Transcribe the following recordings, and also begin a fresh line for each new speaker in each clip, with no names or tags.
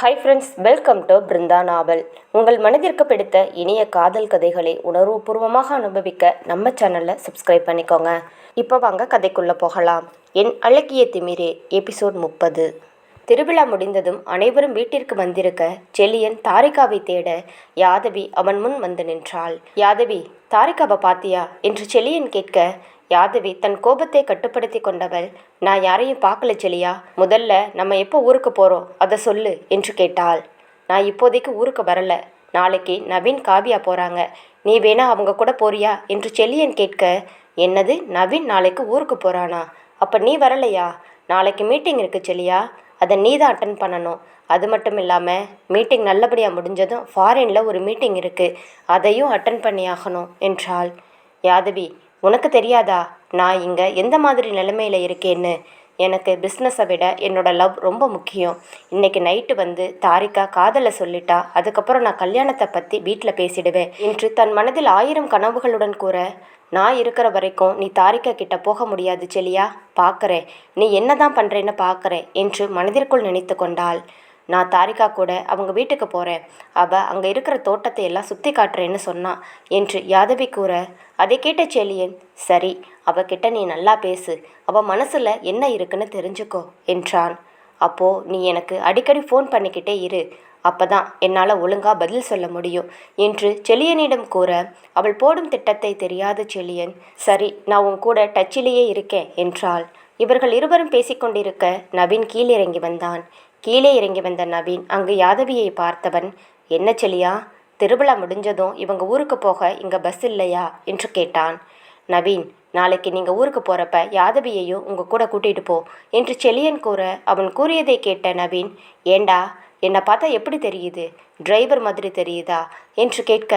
Hi friends, welcome to Brinda novel. உங்கள் மனதிற்கு பிடித்த இனிய காதல் கதைகளை உணர்வுபூர்வமாக அனுபவிக்க நம்ம சேனலில் சப்ஸ்கிரைப் பண்ணிக்கோங்க. இப்போ வாங்க கதைக்குள்ளே போகலாம். என் அழகிய திமிரே, எபிசோட் 30. திருவிழா முடிந்ததும் அனைவரும் வீட்டிற்கு வந்திருக்க செலியன் தாரிகாவை தேட யாதவி அவன் முன் வந்து நின்றாள். யாதவி, தாரிகாவை பாத்தியா என்று செலியன் கேட்க, யாதவி தன் கோபத்தை கட்டுப்படுத்தி கொண்டவள், நான் யாரையும் பார்க்கல செலியா, முதல்ல நம்ம எப்போ ஊருக்கு போகிறோம் அதை சொல்லு என்று கேட்டாள். நான் இப்போதைக்கு ஊருக்கு வரல, நாளைக்கு நவீன் காவியா போகிறாங்க, நீ வேணா அவங்க கூட போறியா என்று செலியன் கேட்க, என்னது நவீன் நாளைக்கு ஊருக்கு போகிறானா, அப்போ நீ வரலையா? நாளைக்கு மீட்டிங் இருக்குது செலியா, அதை நீ தான் அட்டன் பண்ணணும். அது மட்டும் இல்லாமல் மீட்டிங் நல்லபடியாக முடிஞ்சதும் ஃபாரினில் ஒரு மீட்டிங் இருக்குது, அதையும் அட்டன் பண்ணி ஆகணும் என்றாள். யாதவி, உனக்கு தெரியாதா நான் இங்கே எந்த மாதிரி நிலைமையில் இருக்கேன்னு? எனக்கு பிஸ்னஸை விட என்னோட லவ் ரொம்ப முக்கியம். இன்றைக்கி நைட்டு வந்து தாரிகா காதலை சொல்லிட்டா, அதுக்கப்புறம் நான் கல்யாணத்தை பற்றி வீட்டில் பேசிடுவேன் என்று தன் மனதில் 1000 கனவுகளுடன் கூற, நான் இருக்கிற வரைக்கும் நீ தாரிகா கிட்ட போக முடியாது செலியா, பார்க்குறேன் நீ என்ன தான் பண்ணுறேன்னு பார்க்குறேன் என்று மனதிற்குள் நினைத்து கொண்டாள். நான் தாரிகா கூட அவங்க வீட்டுக்கு போகிறேன், அவள் அங்கே இருக்கிற தோட்டத்தை எல்லாம் சுற்றி காட்டுறேன்னு சொன்னான் என்று யாதவி கூற, அதை கேட்ட செலியன், சரி அவகிட்ட நீ நல்லா பேசு, அவள் மனசில் என்ன இருக்குன்னு தெரிஞ்சுக்கோ என்றான். அப்போது நீ எனக்கு அடிக்கடி ஃபோன் பண்ணிக்கிட்டே இரு, அப்போ தான் என்னால் ஒழுங்காக பதில் சொல்ல முடியும் என்று செலியனிடம் கூற, அவள் போடும் திட்டத்தை தெரியாத செலியன், சரி நான் உன் கூட டச்சிலேயே இருக்கேன் என்றாள். இவர்கள் இருவரும் பேசிக்கொண்டிருக்க நவீன் கீழிறங்கி வந்தான். கீழே இறங்கி வந்த நவீன் அங்கு யாதவியை பார்த்தவன், என்ன செலியா, திருவிழா முடிஞ்சதும் இவங்க ஊருக்கு போக இங்கே பஸ் இல்லையா என்று கேட்டான். நவீன், நாளைக்கு நீங்கள் ஊருக்கு போகிறப்ப யாதவியையும் உங்கள் கூட கூட்டிகிட்டு போ என்று செலியன் கூற, அவன் கூறியதை கேட்ட நவீன், ஏண்டா என்னை பார்த்தா எப்படி தெரியுது, டிரைவர் மாதிரி தெரியுதா என்று கேட்க,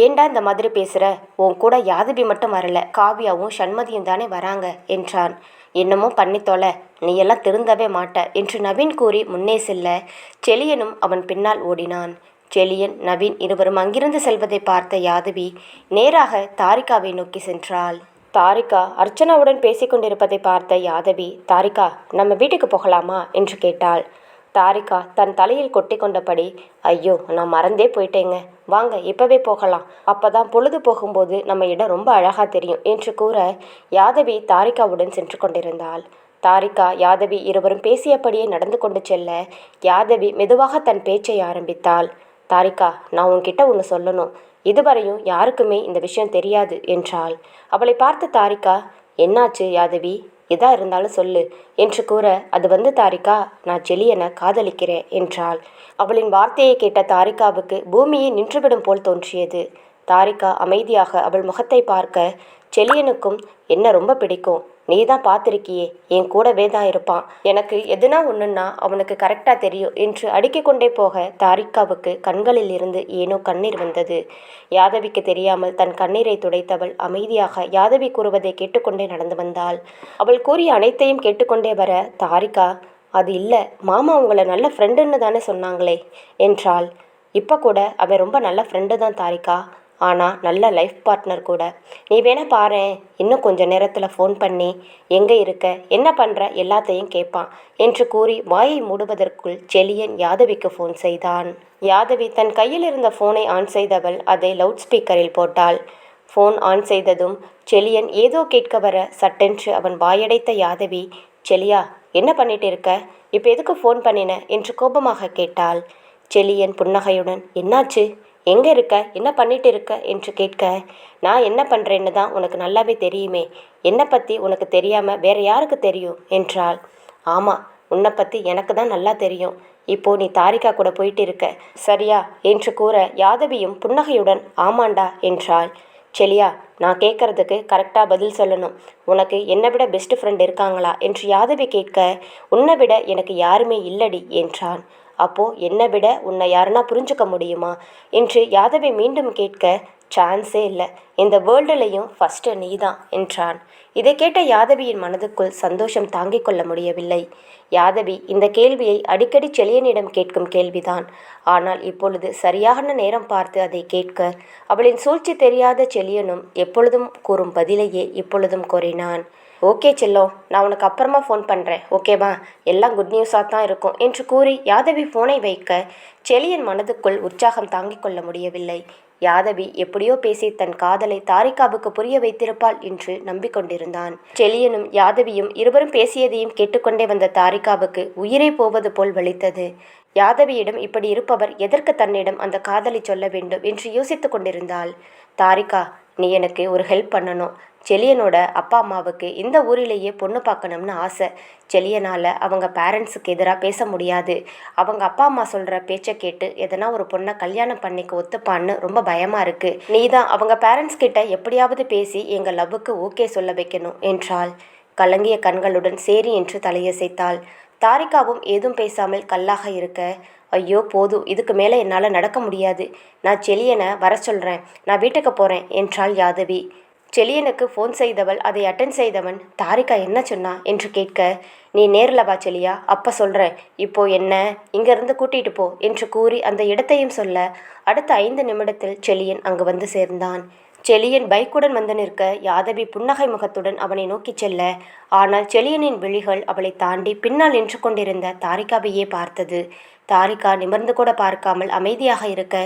ஏண்டா இந்த மாதிரி பேசுகிற, உன் கூட யாதவி மட்டும் வரல, காவியாவும் சண்மதியும் தானே வராங்க என்றான். என்னமோ பண்ணித்தோல, நீ எல்லாம் திருந்தவே மாட்ட என்று நவீன் கூறி முன்னே செல்ல செலியனும் அவன் பின்னால் ஓடினான். செலியன் நவீன் இருவரும் அங்கிருந்து செல்வதை பார்த்த யாதவி நேராக தாரிகாவை நோக்கி சென்றாள். தாரிகா அர்ச்சனாவுடன் பேசிக்கொண்டிருப்பதை பார்த்த யாதவி, தாரிகா நம்ம வீட்டுக்கு போகலாமா என்று கேட்டாள். தாரிகா தன் தலையில் கொட்டி கொண்டபடி, ஐயோ நான் மறந்தே போயிட்டேங்க, வாங்க இப்போவே போகலாம், அப்போ தான் பொழுது போகும்போது நம்ம இடம் ரொம்ப அழகாக தெரியும் என்று கூற யாதவி தாரிகாவுடன் சென்று கொண்டிருந்தாள். தாரிகா யாதவி இருவரும் பேசியபடியே நடந்து கொண்டு செல்ல யாதவி மெதுவாக தன் பேச்சை ஆரம்பித்தாள். தாரிகா, நான் உன்கிட்ட ஒன்று சொல்லணும், இதுவரையும் யாருக்குமே இந்த விஷயம் தெரியாது என்றாள். அவளை பார்த்த தாரிகா, என்னாச்சு யாதவி, எதா இருந்தாலும் சொல்லு என்று கூற, அது தாரிகா, நான் செலியனை காதலிக்கிறேன் என்றாள். அவளின் வார்த்தையை கேட்ட தாரிகாவுக்கு பூமியை நின்றுவிடும் போல் தோன்றியது. தாரிகா அமைதியாக அவள் முகத்தை பார்க்க, செலியனுக்கும் என்ன ரொம்ப பிடிக்கும், நீ தான் பார்த்துருக்கியே, என் கூடவே தான் இருப்பான், எனக்கு எதுனா ஒன்றுன்னா அவனுக்கு கரெக்டாக தெரியும் என்று அடுக்கிக் கொண்டே போக தாரிகாவுக்கு கண்களில் இருந்து ஏனோ கண்ணீர் வந்தது. யாதவிக்கு தெரியாமல் தன் கண்ணீரை துடைத்தவள் அமைதியாக யாதவி கூறுவதை கேட்டுக்கொண்டே நடந்து வந்தாள். அவள் கூறிய அனைத்தையும் கேட்டுக்கொண்டே வர தாரிகா, அது இல்லை மாமா உங்களை நல்ல ஃப்ரெண்டுன்னு தானே சொன்னாங்களே என்றாள். இப்போ கூட அவன் ரொம்ப நல்ல ஃப்ரெண்டு தான் தாரிகா, ஆனால் நல்ல லைஃப் பார்ட்னர் கூட. நீ வேணா பாரேன், இன்னும் கொஞ்சம் நேரத்தில் ஃபோன் பண்ணி எங்கே இருக்க என்ன பண்ணுற எல்லாத்தையும் கேட்பான் என்று கூறி வாயை மூடுவதற்குள் செலியன் யாதவிக்கு ஃபோன் செய்தான். யாதவி தன் கையில் இருந்த ஃபோனை ஆன் செய்தவள் அதை லவுட் ஸ்பீக்கரில் போட்டாள். ஃபோன் ஆன் செய்ததும் செலியன் ஏதோ கேட்க வர சட்டென்று அவன் வாயடைத்த யாதவி, செலியா என்ன பண்ணிட்டு இருக்க, இப்போ எதுக்கு ஃபோன் பண்ணின என்று கோபமாக கேட்டாள். செலியன் புன்னகையுடன், என்னாச்சு, எங்கே இருக்க, என்ன பண்ணிட்டு இருக்க என்று கேட்க, நான் என்ன பண்ணுறேன்னு தான் உனக்கு நல்லாவே தெரியுமே, என்னை பற்றி உனக்கு தெரியாமல் வேற யாருக்கு தெரியும் என்றாள். ஆமாம், உன்னை பற்றி எனக்கு தான் நல்லா தெரியும், இப்போது நீ தாரிகா கூட போயிட்டு இருக்க சரியா என்று கூற யாதவியும் புன்னகையுடன் ஆமாண்டா என்றாள். செலியா, நான் கேட்குறதுக்கு கரெக்டாக பதில் சொல்லணும், உனக்கு என்னை விட பெஸ்ட் ஃப்ரெண்ட் இருக்காங்களா என்று யாதவி கேட்க, உன்னை விட எனக்கு யாருமே இல்லடி என்றான். அப்போது என்னை விட உன்னை யாருன்னா புரிஞ்சுக்க முடியுமா என்று யாதவி மீண்டும் கேட்க, சான்ஸே இல்லை, இந்த வேர்ல்டுலேயும் ஃபஸ்ட்டு நீ தான் என்றான். இதை கேட்ட யாதவியின் மனதுக்குள் சந்தோஷம் தாங்கிக் கொள்ள முடியவில்லை. யாதவி இந்த கேள்வியை அடிக்கடி செலியனிடம் கேட்கும் கேள்விதான். ஆனால் இப்பொழுது சரியான நேரம் பார்த்து அதை கேட்க அவளின் சூழ்ச்சி தெரியாத செலியனும் எப்பொழுதும் கூறும் பதிலையே இப்பொழுதும் கூறினான். ஓகே செல்லம், நான் உனக்கு அப்புறமா ஃபோன் பண்ணுறேன், ஓகேவா? எல்லாம் குட் நியூஸாக தான் இருக்கும் என்று கூறி யாதவி ஃபோனை வைக்க செலியன் மனதுக்குள் உற்சாகம் தாங்கிக் கொள்ள முடியவில்லை. யாதவி எப்படியோ பேசி தன் காதலை தாரிகாவுக்கு புரிய வைத்திருப்பாள் என்று நம்பிக்கொண்டிருந்தான். செலியனும் யாதவியும் இருவரும் பேசியதையும் கேட்டுக்கொண்டே வந்த தாரிகாவுக்கு உயிரே போவது போல் வலித்தது. யாதவியிடம் இப்படி இருப்பவர் எதற்கு தன்னிடம் அந்த காதலை சொல்ல வேண்டும் என்று யோசித்து கொண்டிருந்தாள். தாரிகா, நீ எனக்கு ஒரு ஹெல்ப் பண்ணணும். செலியனோட அப்பா அம்மாவுக்கு இந்த ஊரிலேயே பொண்ணு பார்க்கணும்னு ஆசை. செலியனால் அவங்க பேரண்ட்ஸுக்கு எதிராக பேச முடியாது. அவங்க அப்பா அம்மா சொல்கிற பேச்சை கேட்டு எதனா ஒரு பொண்ணை கல்யாணம் பண்ணிக்க ஒத்துப்பான்னு ரொம்ப பயமாக இருக்குது. நீ தான் அவங்க பேரண்ட்ஸ் கிட்ட எப்படியாவது பேசி எங்கள் லவ்வுக்கு ஓகே சொல்ல வைக்கணும் என்றாள். கலங்கிய கண்களுடன் சேரி என்று தலையசைத்தாள். தாரிகாவும் ஏதும் பேசாமல் கல்லாக இருக்க, ஐயோ போதும், இதுக்கு மேலே என்னால் நடக்க முடியாது. நான் செலியனை வர சொல்கிறேன், நான் வீட்டுக்கு போகிறேன் என்றாள் யாதவி. செலியனுக்கு ஃபோன் செய்தவள் அதை அட்டன் செய்தவன், தாரிகா என்ன சொன்னா என்று கேட்க, நீ நேரில் வா செலியா, அப்போ சொல்கிறேன், இப்போ என்ன இங்கேருந்து கூட்டிகிட்டு போ என்று கூறி அந்த இடத்தையும் சொல்ல அடுத்த 5 நிமிடத்தில் செலியன் அங்கு வந்து சேர்ந்தான். செலியன் பைக்குடன் வந்து நிற்க யாதவி புன்னகை முகத்துடன் அவனை நோக்கி செல்ல, ஆனால் செலியனின் விழிகள் அவளை தாண்டி பின்னால் நின்று கொண்டிருந்த தாரிகாவையே பார்த்தது. தாரிகா நிமிர்ந்து கூட பார்க்காமல் அமைதியாக இருக்க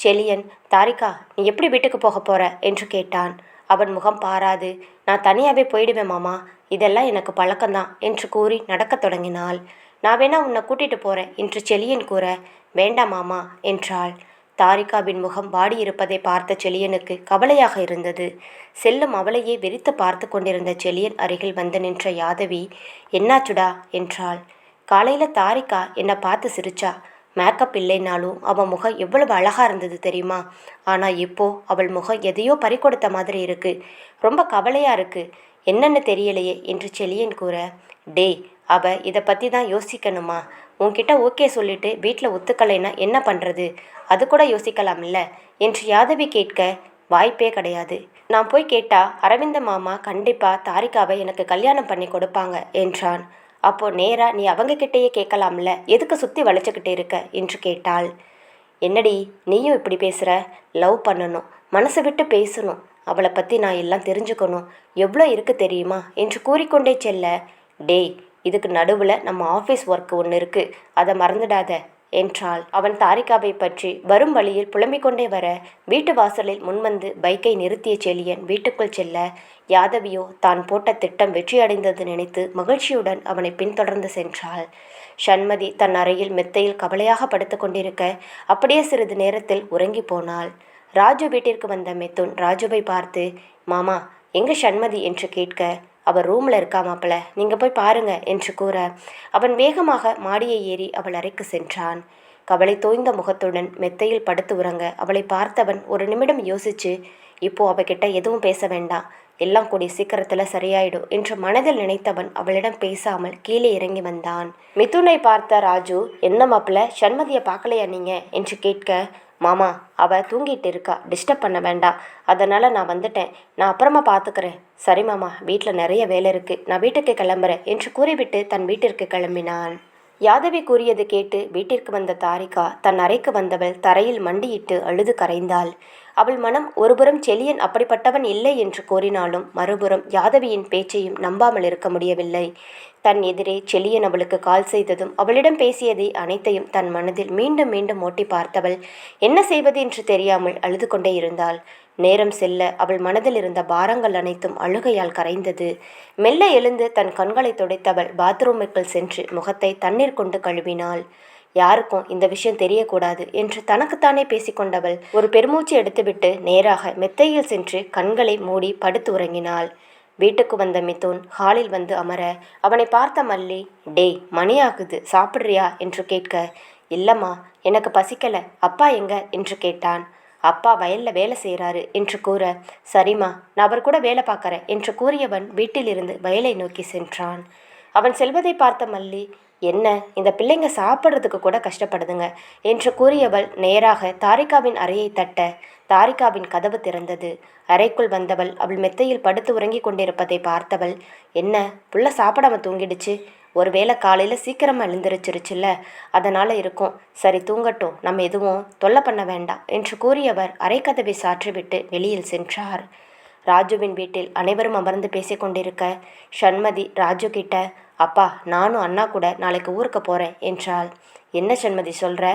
செலியன், தாரிகா நீ எப்படி வீட்டுக்கு போக போற என்று கேட்டான். அவன் முகம் பாராது, நான் தனியாகவே போயிடுவேன் மாமா, இதெல்லாம் எனக்கு பழக்கம்தான் என்று கூறி நடக்கத் தொடங்கினாள். நான் வேணா உன்னை கூட்டிகிட்டு போகிறேன் என்று செலியன் கூற, வேண்டாம் மாமா என்றாள். தாரிகாவின் முகம் வாடியிருப்பதை பார்த்த செலியனுக்கு கவலையாக இருந்தது. செல்லும் அவளையே வெறித்து பார்த்து கொண்டிருந்த செலியன் அருகில் வந்து நின்ற யாதவி, என்னாச்சுடா என்றாள். காலையில் தாரிகா என்னை பார்த்து சிரிச்சா. மேக்கப் இல்லைனாலும் அவன் முகம் எவ்வளவு அழகாக இருந்தது தெரியுமா? ஆனால் இப்போ அவள் முகம் எதையோ பறிகொடுத்த மாதிரி இருக்கு. ரொம்ப கவலையாக இருக்கு. என்னன்னு தெரியலையே என்று செலியன் கூற, டேய், அவ இதை பற்றி தான் யோசிக்கணுமா? உன்கிட்ட ஓகே சொல்லிட்டு வீட்டில் ஒத்துக்கலைன்னா என்ன பண்ணுறது? அது கூட யோசிக்கலாம்ல என்று யாதவி கேட்க, வாய்ப்பே கிடையாது. நான் போய் கேட்டா அரவிந்த மாமா கண்டிப்பாக தாரிகாவை எனக்கு கல்யாணம் பண்ணி கொடுப்பாங்க என்றான். அப்போ நேரா நீ அவங்க கிட்டேயே கேட்கலாம்ல, எதுக்கு சுற்றி வளைச்சிக்கிட்டே இருக்க என்று கேட்டாள். என்னடி நீயும் இப்படி பேசுகிற? லவ் பண்ணணும், மனசு விட்டு பேசணும், அவளை பற்றி நான் எல்லாம் தெரிஞ்சுக்கணும், எவ்வளோ இருக்கு தெரியுமா என்று கூறிக்கொண்டே செல்ல, டேய், இதுக்கு நடுவில் நம்ம ஆஃபீஸ் ஒர்க் ஒன்று இருக்குது, அதை மறந்துடாத என்றாள். அவன் தாரிகாவை பற்றி வரும் வழியில் புலம்பிக் கொண்டே வர வீட்டு வாசலில் முன்வந்து பைக்கை நிறுத்திய செலியன் வீட்டுக்குள் செல்ல, யாதவியோ தான் போட்ட திட்டம் வெற்றியடைந்தது நினைத்து மகிழ்ச்சியுடன் அவனை பின்தொடர்ந்து சென்றாள். சண்மதி தன் அறையில் மெத்தையில் கவலையாக படுத்து கொண்டிருக்க அப்படியே சிறிது நேரத்தில் உறங்கி போனாள். ராஜு வீட்டிற்கு வந்த மிதுன் ராஜுவை பார்த்து, மாமா எங்க சண்மதி என்று கேட்க, அவள் ரூமில் இருக்கா மாப்பிள்ள, நீங்கள் போய் பாருங்க என்று கூற அவன் வேகமாக மாடியை ஏறி அவள் அறைக்கு சென்றான். கவலை தோய்ந்த முகத்துடன் மெத்தையில் படுத்து உறங்க அவளை பார்த்தவன் ஒரு நிமிடம் யோசிச்சு, இப்போ அவகிட்ட எதுவும் பேச வேண்டாம், எல்லாம் கூடி சீக்கிரத்தில் சரியாயிடும் என்று மனதில் நினைத்தவன் அவளிடம் பேசாமல் கீழே இறங்கி வந்தான். மிதுனை பார்த்த ராஜு, என்ன மாப்பிள்ள சண்மதியை பார்க்கலையா நீங்க என்று கேட்க, மாமா அவள் தூங்கிட்டு இருக்கா, டிஸ்டர்ப் பண்ண வேண்டாம், அதனால் நான் வந்துட்டேன், நான் அப்புறமா பார்த்துக்கிறேன். சரி மாமா, வீட்டில் நிறைய வேலை இருக்குது, நான் வீட்டுக்கு கிளம்புறேன் என்று கூறிவிட்டு தன் வீட்டிற்கு கிளம்பினான். யாதவி கூறியது கேட்டு வீட்டிற்கு வந்த தாரிகா தன் அறைக்கு வந்தவள் தரையில் மண்டியிட்டு அழுது கரைந்தாள். அவள் மனம் ஒருபுறம் செலியன் அப்படிப்பட்டவன் இல்லை என்று கூறினாலும் மறுபுறம் யாதவியின் பேச்சையும் நம்பாமல் இருக்க முடியவில்லை. தன் எதிரே செலியன் அவளுக்கு கால் செய்ததும் அவளிடம் பேசியதை அனைத்தையும் தன் மனதில் மீண்டும் மீண்டும் ஓட்டி பார்த்தவள் என்ன செய்வது என்று தெரியாமல் அழுது கொண்டே இருந்தாள். நேரம் செல்ல அவள் மனதில் இருந்த பாரங்கள் அனைத்தும் அழுகையால் கரைந்தது. மெல்ல எழுந்து தன் கண்களை துடைத்தவள் பாத்ரூமுக்குள் சென்று முகத்தை தண்ணீர் கொண்டு கழுவினாள். யாருக்கும் இந்த விஷயம் தெரியக்கூடாது என்று தனக்குத்தானே பேசிக்கொண்டவள் ஒரு பெருமூச்சு எடுத்துவிட்டு நேராக மெத்தையில் சென்று கண்களை மூடி படுத்து உறங்கினாள். வீட்டுக்கு வந்த மிதுன் ஹாலில் வந்து அமர அவனை பார்த்த மல்லி, டேய் மணி ஆகுது, சாப்பிட்றியா என்று கேட்க, இல்லம்மா எனக்கு பசிக்கல, அப்பா எங்க என்று கேட்டான். அப்பா வயல்ல வேலை செய்கிறாரு என்று கூற, சரிம்மா நான் அவர் கூட வேலை பார்க்கறேன் என்று கூறியவன் வீட்டிலிருந்து வயலை நோக்கி சென்றான். அவன் செல்வதை பார்த்த மல்லி, என்ன இந்த பிள்ளைங்க சாப்பிட்றதுக்கு கூட கஷ்டப்படுதுங்க என்று கூறியவள் நேராக தாரிகாவின் அறையை தட்ட தாரிகாவின் கதவு திறந்தது. அறைக்குள் வந்தவள் அவள் மெத்தையில் படுத்து உறங்கி கொண்டிருப்பதை பார்த்தவள், என்ன புள்ள சாப்பிடாம தூங்கிடுச்சு, ஒருவேளை காலையில் சீக்கிரமாக எழுந்திருச்சிருச்சுல்ல, அதனால் இருக்கும், சரி தூங்கட்டும், நம்ம எதுவும் தொல்லை பண்ண வேண்டாம் என்று கூறியவர் அரைக்கதவை சாற்றிவிட்டு வெளியில் சென்றார். ராஜுவின் வீட்டில் அனைவரும் அமர்ந்து பேசிக்கொண்டிருக்க சண்மதி ராஜு கிட்ட, அப்பா நானும் அண்ணா கூட நாளைக்கு ஊருக்கு போகிறேன் என்றாள். என்ன சண்மதி சொல்கிற,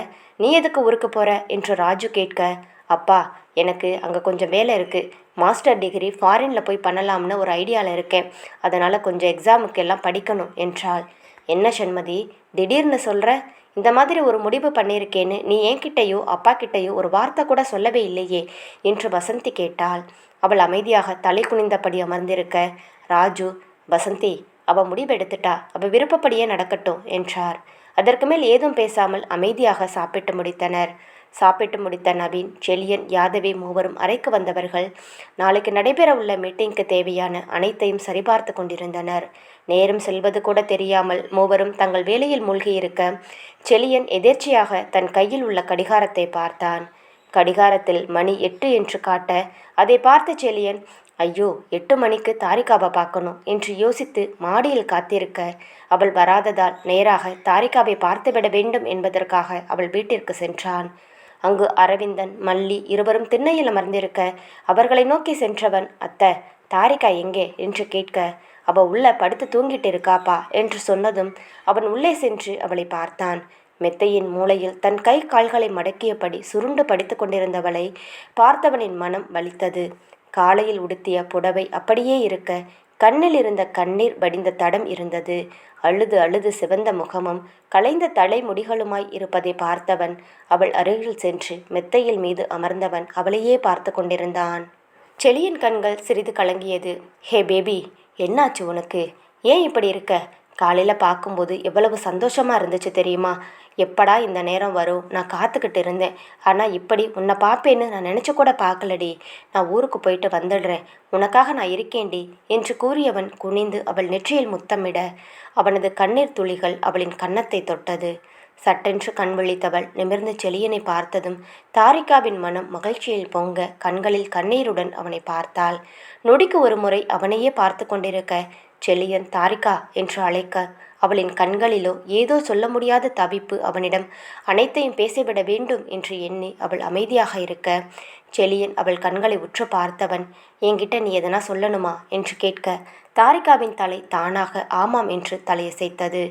நீ எதுக்கு ஊருக்கு போகிற என்று ராஜு கேட்க, அப்பா எனக்கு அங்கே கொஞ்சம் வேலை இருக்குது, மாஸ்டர் டிகிரி ஃபாரினில் போய் பண்ணலாம்னு ஒரு ஐடியாவில் இருக்கேன், அதனால் கொஞ்சம் எக்ஸாமுக்கு எல்லாம் படிக்கணும் என்றாள். என்ன சண்மதி திடீர்னு சொல்கிற, இந்த மாதிரி ஒரு முடிவு பண்ணியிருக்கேன்னு நீ என்கிட்டையோ அப்பா கிட்டையோ ஒரு வார்த்தை கூட சொல்லவே இல்லையே என்று வசந்தி கேட்டாள். அவள் அமைதியாக தலை குனிந்தபடி அமர்ந்திருக்க ராஜு, வசந்தி அவள் முடிவெடுத்துட்டா, அவள் விருப்பப்படியே நடக்கட்டும் என்றார். அதற்கு மேல் ஏதும் பேசாமல் அமைதியாக சாப்பிட்டு முடித்தனர். சாப்பிட்டு முடித்த நவீன், செழியன், யாதவி மூவரும் அறைக்கு வந்தவர்கள் நாளைக்கு நடைபெறவுள்ள மீட்டிங்க்கு தேவையான அனைத்தையும் சரிபார்த்து கொண்டிருந்தனர். நேரம் செல்வது கூட தெரியாமல் மூவரும் தங்கள் வேலையில் மூழ்கியிருக்க செழியன் எதேர்ச்சியாக தன் கையில் உள்ள கடிகாரத்தை பார்த்தான். கடிகாரத்தில் மணி 8 என்று காட்ட அதை பார்த்த செழியன், ஐயோ 8 மணிக்கு தாரிகாவை பார்க்கணும் என்று யோசித்து மாடியில் காத்திருக்க அவள் வராததால் நேராக தாரிகாவை பார்த்துவிட வேண்டும் என்பதற்காக அவள் வீட்டிற்கு சென்றான். அங்கு அரவிந்தன், மல்லி இருவரும் திண்ணையில் அமர்ந்திருக்க அவர்களை நோக்கி சென்றவன், அத்தை தாரிகா எங்கே என்று கேட்க, அவள் உள்ள படுத்து தூங்கிட்டு இருக்காப்பா என்று சொன்னதும் அவன் உள்ளே சென்று அவளை பார்த்தான். மெத்தையின் மூலையில் தன் கை கால்களை மடக்கியபடி சுருண்டு படித்து கொண்டிருந்தவளை பார்த்தவனின் மனம் வலித்தது. காலையில் உடுத்திய புடவை அப்படியே இருக்க கண்ணில் இருந்த கண்ணீர் வடிந்த தடம் இருந்தது. அழுது அழுது சிவந்த முகமும் கலைந்த தலைமுடிகளுமாய் இருப்பதை பார்த்தவன் அவள் அருகில் சென்று மெத்தையில் மீது அமர்ந்தவன் அவளையே பார்த்து கொண்டிருந்தான். செழியின் கண்கள் சிறிது கலங்கியது. ஹே பேபி, என்னாச்சு உனக்கு, ஏன் இப்படி இருக்க? காலையில் பார்க்கும்போது எவ்வளவு சந்தோஷமாக இருந்துச்சு தெரியுமா? எப்படா இந்த நேரம் வரும் நான் காத்துக்கிட்டு இருந்தேன். ஆனால் இப்படி உன்னை பார்ப்பேன்னு நான் நினச்சி கூட பார்க்கலடி. நான் ஊருக்கு போயிட்டு வந்துடுறேன், உனக்காக நான் இருக்கேன்டி என்று கூறியவன் குனிந்து அவள் நெற்றியில் முத்தமிட அவனது கண்ணீர் துளிகள் அவளின் கன்னத்தை தொட்டது. சட்டென்று கண் விழித்தவள் நிமிர்ந்து செழியனை பார்த்ததும் தாரிகாவின் மனம் மகிழ்ச்சியில் பொங்க கண்களில் கண்ணீருடன் அவனை பார்த்தாள். நொடிக்கு ஒரு முறை அவனையே பார்த்து கொண்டிருக்க செழியன் தாரிகா என்று அழைக்க அவளின் கண்களிலோ ஏதோ சொல்ல முடியாத தவிப்பு. அவனிடம் அனைத்தையும் பேசிவிட வேண்டும் என்று எண்ணி அவள் அமைதியாக இருக்க செழியன் அவள் கண்களை உற்று பார்த்தவன், என்கிட்ட நீ எதனா சொல்லணுமா என்று கேட்க தாரிகாவின் தலை தானாக ஆமாம் என்று தலையசைத்தது.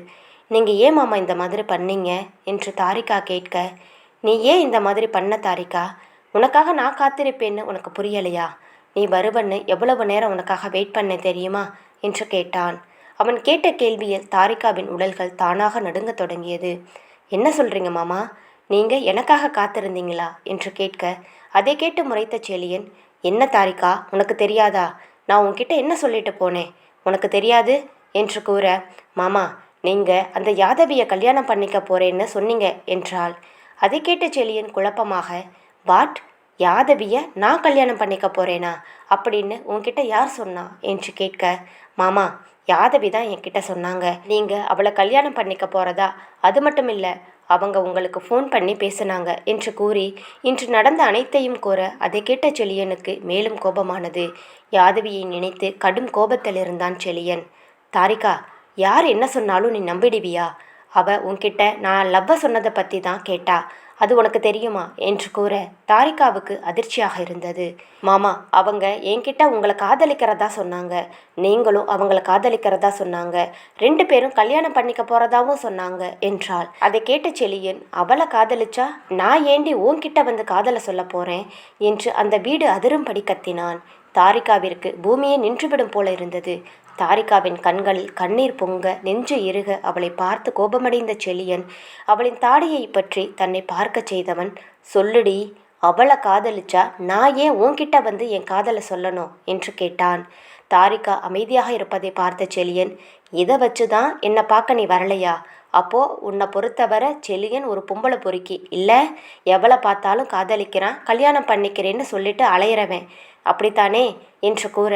நீங்கள் ஏன் மாமா இந்த மாதிரி பண்ணீங்க என்று தாரிகா கேட்க, நீ ஏன் இந்த மாதிரி பண்ண தாரிகா? உனக்காக நான் காத்திருப்பேன்னு உனக்கு புரியலையா? நீ வருவன்னு எவ்வளவு நேரம் உனக்காக வெயிட் பண்ண தெரியுமா என்று கேட்டான். அவன் கேட்ட கேள்வியில் தாரிகாவின் உடல்கள் தானாக நடுங்க தொடங்கியது. என்ன சொல்கிறீங்க மாமா, நீங்கள் எனக்காக காத்திருந்தீங்களா என்று கேட்க அதை கேட்டு முறைத்த செழியன், என்ன தாரிகா உனக்கு தெரியாதா? நான் உன்கிட்ட என்ன சொல்லிட்டு போனேன், உனக்கு தெரியாது என்று கூற, மாமா நீங்கள் அந்த யாதவியை கல்யாணம் பண்ணிக்க போகிறேன்னு சொன்னீங்க என்றாள். அதை கேட்ட செழியன் குழப்பமாக, வாட், யாதவியை நான் கல்யாணம் பண்ணிக்க போகிறேனா அப்படின்னு உன்கிட்ட யார் சொன்னா என்று கேட்க, மாமா யாதவி தான் என்கிட்ட சொன்னாங்க, நீங்கள் அவளை கல்யாணம் பண்ணிக்க போகிறதா. அது மட்டும் இல்லை, அவங்க உங்களுக்கு ஃபோன் பண்ணி பேசினாங்க என்று கூறி இன்று நடந்த அனைத்தையும் கூற அதை கேட்ட செழியனுக்கு மேலும் கோபமானது. யாதவியை நினைத்து கடும் கோபத்தில் இருந்தான் செழியன். தாரிகா, யார் என்ன சொன்னாலும் நீ நம்பிடுவியா? அவள் உன்கிட்ட நான் லவ்வை சொன்னதை பற்றி தான் கேட்டா, அது உனக்கு தெரியுமா என்று கூற தாரிகாவுக்கு அதிர்ச்சியாக இருந்தது. மாமா அவங்க என்கிட்ட உங்களை காதலிக்கிறதா சொன்னாங்க, நீங்களும் அவங்கள காதலிக்கிறதா சொன்னாங்க, 2 பேரும் கல்யாணம் பண்ணிக்க போகிறதாவும் சொன்னாங்க என்றாள். அதை கேட்ட செழியன், அவளை காதலிச்சா நான் ஏண்டி உன்கிட்ட வந்து காதலை சொல்ல போகிறேன் என்று அந்த வீடு அதிரும்படி கத்தினான். தாரிகாவிற்கு பூமியே நின்றுவிடும் போல இருந்தது. தாரிகாவின் கண்களில் கண்ணீர் பொங்க நெஞ்சு இறுக அவளை பார்த்து கோபமடைந்த செழியன் அவளின் தாடியை பற்றி தன்னை பார்க்க செய்தவன், சொல்லுடி, அவளை காதலிச்சா நான் ஏன் உன்கிட்ட வந்து என் காதலை சொல்லணும் என்று கேட்டான். தாரிகா அமைதியாக இருப்பதை பார்த்த செழியன், இதை வச்சு தான் என்னை பார்க்க நீ வரலையா? அப்போது உன்னை பொறுத்தவரை செழியன் ஒரு பொம்பளை பொறுக்கி இல்லை, எவளை பார்த்தாலும் காதலிக்கிறான், கல்யாணம் பண்ணிக்கிறேன்னு சொல்லிட்டு அலையிறவன் அப்படித்தானே என்று கூற,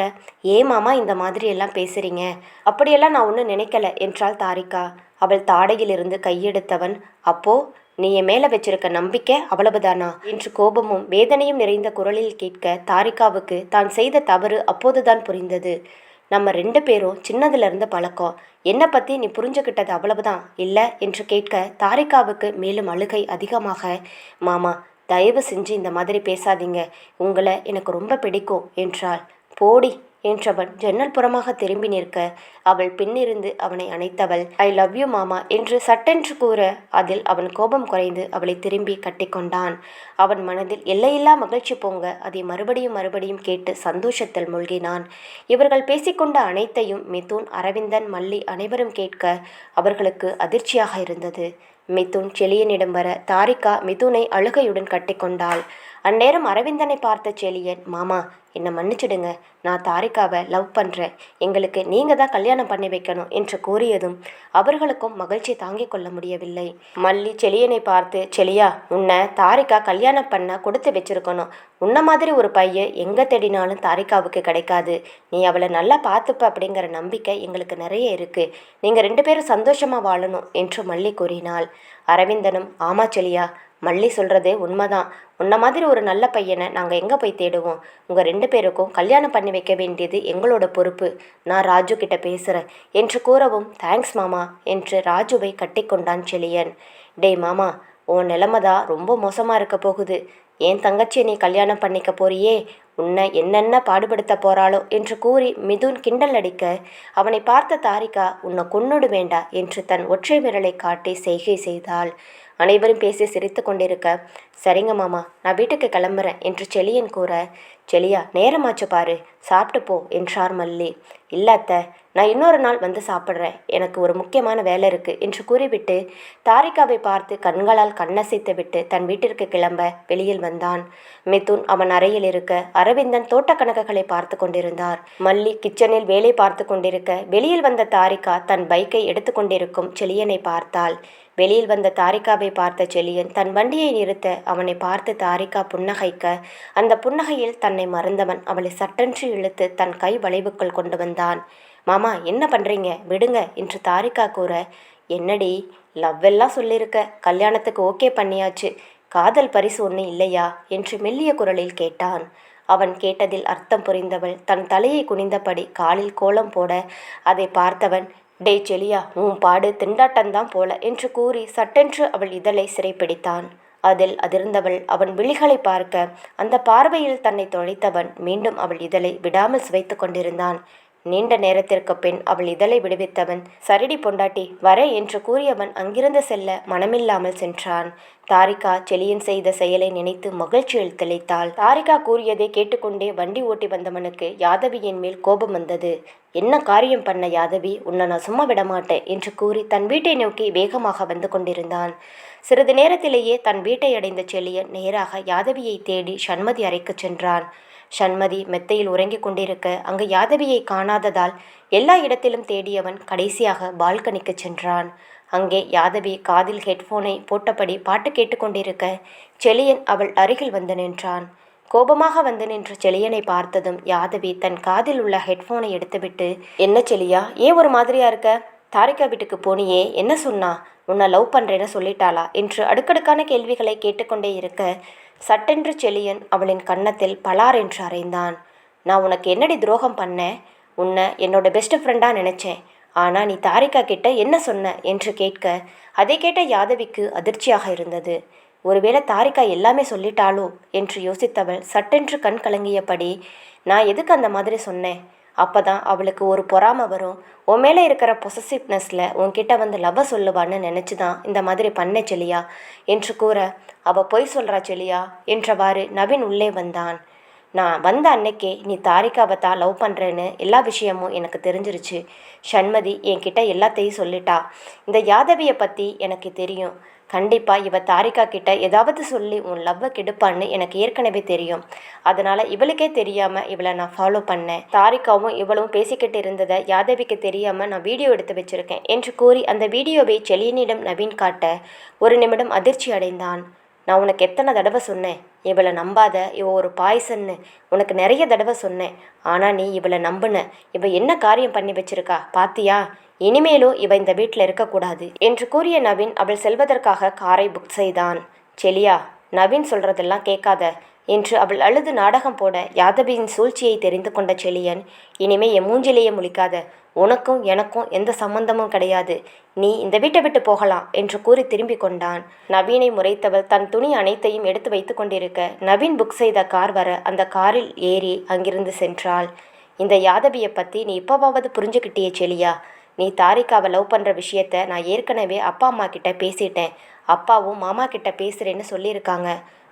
ஏமாமா இந்த மாதிரி எல்லாம் பேசுகிறீங்க, அப்படியெல்லாம் நான் ஒன்றும் நினைக்கல என்றாள் தாரிகா. அவள் தாடையிலிருந்து கையெடுத்தவன், அப்போ நீ என் மேலே வச்சிருக்க நம்பிக்கை அவ்வளவுதானா என்று கோபமும் வேதனையும் நிறைந்த குரலில் கேட்க தாரிகாவுக்கு தான் செய்த தவறு அப்போதுதான் புரிந்தது. நம்ம 2 பேரும் சின்னதுலேருந்து பழக்கம், என்னை பற்றி நீ புரிஞ்சுக்கிட்டது அவ்வளவுதான் இல்லை என்று கேட்க தாரிகாவுக்கு மேலும் அழுகை அதிகமாக, மாமா தயவு செஞ்சு இந்த மாதிரி பேசாதீங்க, உங்களை எனக்கு ரொம்ப பிடிக்கும் என்றாள். போடி என்றவன் ஜன்னல் புறமாக திரும்பி நிற்க அவள் பின்னிருந்து அவனை அணைத்தவள் ஐ லவ் யூ மாமா என்று சட்டென்று கூற அதில் அவன் கோபம் குறைந்து அவளை திரும்பி கட்டிக்கொண்டான். அவன் மனதில் எல்லையில்லா மகிழ்ச்சி பொங்க அதை மறுபடியும் மறுபடியும் கேட்டு சந்தோஷத்தில் மூழ்கினான். இவர்கள் பேசிக்கொண்ட அனைத்தையும் மிதுன், அரவிந்தன், மல்லி அனைவரும் கேட்க அவர்களுக்கு அதிர்ச்சியாக இருந்தது. மிதுன் செலியனிடம் வர தாரிகா மிதுனை அழுகையுடன் கட்டிக்கொண்டாள். அந்நேரம் அரவிந்தனை பார்த்த செலியன், மாமா என்னை மன்னிச்சிடுங்க, நான் தாரிகாவை லவ் பண்ணுறேன், எங்களுக்கு நீங்கள் தான் கல்யாணம் பண்ணி வைக்கணும் என்று கூறியதும் அவர்களுக்கும் மகிழ்ச்சி தாங்கிக் கொள்ள முடியவில்லை. மல்லி செலியனை பார்த்து, செலியா, உன்னை தாரிகா கல்யாணம் பண்ண கொடுத்து வச்சிருக்கணும். உன்ன மாதிரி ஒரு பையன் எங்கே தேடினாலும் தாரிகாவுக்கு கிடைக்காது. நீ அவளை நல்லா பார்த்துப்ப அப்படிங்கிற நம்பிக்கை எங்களுக்கு நிறைய இருக்குது. நீங்கள் 2 பேரும் சந்தோஷமாக வாழணும் என்று மல்லி கூறினாள். அரவிந்தனும், ஆமா செலியா, மல்லி சொல்கிறதே உண்மைதான். உன்ன மாதிரி ஒரு நல்ல பையனை நாங்கள் எங்கே போய் தேடுவோம்? உங்கள் 2 பேருக்கும் கல்யாணம் பண்ணி வைக்க வேண்டியது எங்களோட பொறுப்பு. நான் ராஜு கிட்ட பேசுகிறேன் என்று கூறவும், தேங்க்ஸ் மாமா என்று ராஜுவை கட்டிக்கொண்டான் செலியன். டேய் மாமா, உன் நிலைமை தான் ரொம்ப மோசமாக இருக்க போகுது. என் தங்கச்சியை நீ கல்யாணம் பண்ணிக்க போறியே, உன்னை என்னென்ன பாடுபடுத்த போறாளோ என்று கூறி மிதுன் கிண்டல் அடிக்க அவனை பார்த்த தாரிகா, உன்னை கொன்னுடு வேண்டா என்று தன் ஒற்றை விரலை காட்டி செய்கை செய்தாள். அனைவரும் பேசி சிரித்து கொண்டிருக்க, சரிங்க மாமா, நான் வீட்டுக்கு கிளம்புறேன் என்று செலியன் கூற, செலியா, நேரமாச்சு பாரு, சாப்பிட்டு போ என்றார் மல்லி. இல்ல அத்தை, நான் இன்னொரு நாள் வந்து சாப்பிட்றேன், எனக்கு ஒரு முக்கியமான வேலை இருக்குது என்று கூறிவிட்டு தாரிகாவை பார்த்து கண்களால் கண்ணசைத்து விட்டு தன் வீட்டிற்கு கிளம்ப வெளியில் வந்தான். மிதுன் அவன் அறையில் இருக்க அரவிந்தன் தோட்டக்கணக்குகளை பார்த்து கொண்டிருந்தார். மல்லி கிச்சனில் வேலை பார்த்து கொண்டிருக்க வெளியில் வந்த தாரிகா தன் பைக்கை எடுத்து கொண்டிருக்கும் செலியனை பார்த்தாள். வெளியில் வந்த தாரிகாவை பார்த்த செலியன் தன் வண்டியை நிறுத்த அவனை பார்த்து தாரிகா புன்னகைக்க அந்த புன்னகையில் தன்னை மறந்தவன் அவளை சட்டென்று இழுத்து தன் கை வளைவுக்குள் கொண்டு வந்தான். மாமா என்ன பண்ணுறீங்க, விடுங்க என்று தாரிகா கூற, என்னடி லவ் எல்லாம் சொல்லியிருக்க, கல்யாணத்துக்கு ஓகே பண்ணியாச்சு, காதல் பரிசு ஒன்று இல்லையா என்று மெல்லிய குரலில் கேட்டான். அவன் கேட்டதில் அர்த்தம் புரிந்தவள் தன் தலையை குனிந்தபடி காலில் கோலம் போட அதை பார்த்தவன், டே செலியா, உன் பாடு திண்டாட்டந்தான் போல என்று கூறி சட்டென்று அவள் இதழை சிறைப்பிடித்தான். அதில் அதிர்ந்தவள் அவன் விழிகளை பார்க்க அந்த பார்வையில் தன்னை தொலைத்தவன் மீண்டும் அவள் இதழை விடாமல் சுவைத்து கொண்டிருந்தான். நீண்ட நேரத்திற்கு பின் அவள் இதழை விடுவித்தவன், சரிடி பொண்டாட்டி, வர என்று கூறியவன் அங்கிருந்து செல்ல மனமில்லாமல் சென்றான். தாரிகா செலியன் செய்த செயலை நினைத்து மகிழ்ச்சியில் திளைத்தாள். தாரிகா கூறியதை கேட்டுக்கொண்டே வண்டி ஓட்டி வந்தவனுக்கு யாதவியின் மேல் கோபம் வந்தது. என்ன காரியம் பண்ண யாதவி, உன்னை நான் சும்மா விடமாட்டேன் என்று கூறி தன் வீட்டை நோக்கி வேகமாக வந்து கொண்டிருந்தான். சிறிது நேரத்திலேயே தன் வீட்டை அடைந்த செலியன் நேராக யாதவியை தேடி சண்மதி அறைக்கு சென்றான். சண்மதி மெத்தையில் உறங்கிக் கொண்டிருக்க அங்கு யாதவியை காணாததால் எல்லா இடத்திலும் தேடியவன் கடைசியாக பால்கனிக்கு சென்றான். அங்கே யாதவி காதில் ஹெட்ஃபோனை போட்டபடி பாட்டு கேட்டுக்கொண்டிருக்க செலியன் அவள் அருகில் வந்து நின்றான். கோபமாக வந்து நின்ற செலியனை பார்த்ததும் யாதவி தன் காதில் உள்ள ஹெட்ஃபோனை எடுத்துவிட்டு, என்ன செலியா, ஏன் ஒரு மாதிரியா இருக்க? தாரிகா வீட்டுக்கு போனியே, என்ன சொன்னா? உன்னை லவ் பண்ணுறேன்னு சொல்லிட்டாளா என்று அடுக்கடுக்கான கேள்விகளை கேட்டுக்கொண்டே இருக்க சட்டென்று செலியன் அவளின் கன்னத்தில் பலார் என்று அறைந்தான். நான் உனக்கு என்னடி துரோகம் பண்ணேன்? உன்னை என்னோட பெஸ்ட் ஃப்ரெண்டாக நினச்சேன். ஆனால் நீ தாரிகா கிட்ட என்ன சொன்ன என்று கேட்க அதை கேட்ட யாதவிக்கு அதிர்ச்சியாக இருந்தது. ஒருவேளை தாரிகா எல்லாமே சொல்லிட்டாளோ என்று யோசித்தவள் சட்டென்று கண் கலங்கியபடி, நான் எதுக்கு அந்த மாதிரி சொன்னேன்? அப்போ தான் அவளுக்கு ஒரு பொறாமை வரும், உன் மேலே இருக்கிற பொசசிவ்னஸில் உன்கிட்ட வந்து லவ் சொல்லுவான்னு நினச்சி தான் இந்த மாதிரி பண்ண செலியா என்று கூற, அவள் பொய் சொல்கிறா செலியா என்றவாறு நவீன் உள்ளே வந்தான். நான் வந்த அன்னைக்கே நீ தாரிகாவை தான் லவ் பண்ணுறேன்னு எல்லா விஷயமும் எனக்கு தெரிஞ்சிருச்சு. சண்மதி என்கிட்ட எல்லாத்தையும் சொல்லிட்டா. இந்த யாதவியை பற்றி எனக்கு தெரியும். கண்டிப்பாக இவ தாரிகா கிட்ட ஏதாவது சொல்லி உன் லவ்வை கெடுப்பான்னு எனக்கு ஏற்கனவே தெரியும். அதனால் இவளுக்கே தெரியாமல் இவளை நான் ஃபாலோ பண்ணேன். தாரிகாவும் இவளும் பேசிக்கிட்டு இருந்ததை யாதவிக்கு தெரியாமல் நான் வீடியோ எடுத்து வச்சுருக்கேன் என்று கூறி அந்த வீடியோவை செலியனிடம் நவீன் காட்ட ஒரு நிமிடம் அதிர்ச்சி அடைந்தான். நான் உனக்கு எத்தனை தடவை சொன்னேன், இவளை நம்பாத, இவ ஒரு பாய்சன்னு உனக்கு நிறைய தடவை சொன்னேன். ஆனால் நீ இவளை நம்புன. இவ என்ன காரியம் பண்ணி வச்சிருக்கா பாத்தியா? இனிமேலும் இவ இந்த வீட்டில் இருக்கக்கூடாது என்று கூறிய நவீன் அவள் செல்வதற்காக காரை புக் செய்தான். செலியா, நவீன் சொல்கிறதெல்லாம் கேட்காத என்று அவள் அழுது நாடகம் போட யாதவியின் சூழ்ச்சியை தெரிந்து கொண்ட செலியன், இனிமே என் மூஞ்சிலேயே முழிக்காத, உனக்கும் எனக்கும் எந்த சம்பந்தமும் கிடையாது, நீ இந்த வீட்டை விட்டு போகலாம் என்று கூறி திரும்பி கொண்டான். நவீனை முறைத்தவள் தன் துணி அனைத்தையும் எடுத்து வைத்து கொண்டிருக்க நவீன் புக் செய்த கார் வர அந்த காரில் ஏறி அங்கிருந்து சென்றாள். இந்த யாதவியை பற்றி நீ இப்போவாவது புரிஞ்சுக்கிட்டியே செலியா? நீ தாரிகாவை லவ் பண்ணுற விஷயத்த நான் ஏற்கனவே அப்பா அம்மா கிட்ட பேசிட்டேன். அப்பாவும் மாமா கிட்ட பேசுகிறேன்னு சொல்லியிருக்காங்க.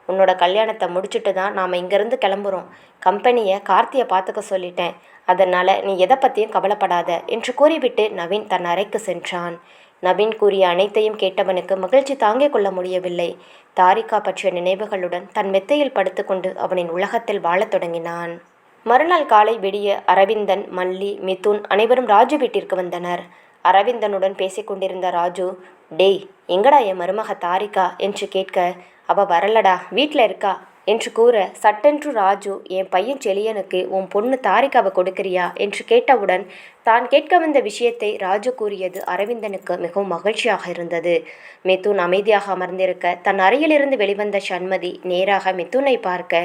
உன்னோட கல்யாணத்தை முடிச்சுட்டு தான் நாம் இங்கேருந்து கிளம்புறோம். கம்பெனியை கார்த்தியை பார்த்துக்க சொல்லிட்டேன். அதனால் நீ எதை பற்றியும் கவலைப்படாத என்று கூறிவிட்டு நவீன் தன் அறைக்கு சென்றான். நவீன் கூறிய அனைத்தையும் கேட்டவனுக்கு மகிழ்ச்சி தாங்கிக் கொள்ள முடியவில்லை. தாரிகா பற்றிய நினைவுகளுடன் தன் மெத்தையில் படுத்துக்கொண்டு அவனின் உலகத்தில் வாழத் தொடங்கினான். மறுநாள் காலை விடிய அரவிந்தன், மல்லி, மிதுன் அனைவரும் ராஜு வீட்டிற்கு வந்தனர். அரவிந்தனுடன் பேசிக்கொண்டிருந்த ராஜு, டேய் எங்கடா என் மருமக தாரிகா என்று கேட்க, அவ வரலடா, வீட்டில் இருக்கா என்று கூற, சட்டென்று ராஜு, என் பையன் செலியனுக்கு உன் பொண்ணு தாரிகாவை கொடுக்கிறியா என்று கேட்டவுடன் தான் கேட்க வந்த விஷயத்தை ராஜு கூறியது அரவிந்தனுக்கு மிகவும் மகிழ்ச்சியாக இருந்தது. மிதுன் அமைதியாக அமர்ந்திருக்க தன் அறையிலிருந்து வெளிவந்த சண்மதி நேராக மிதுனை பார்க்க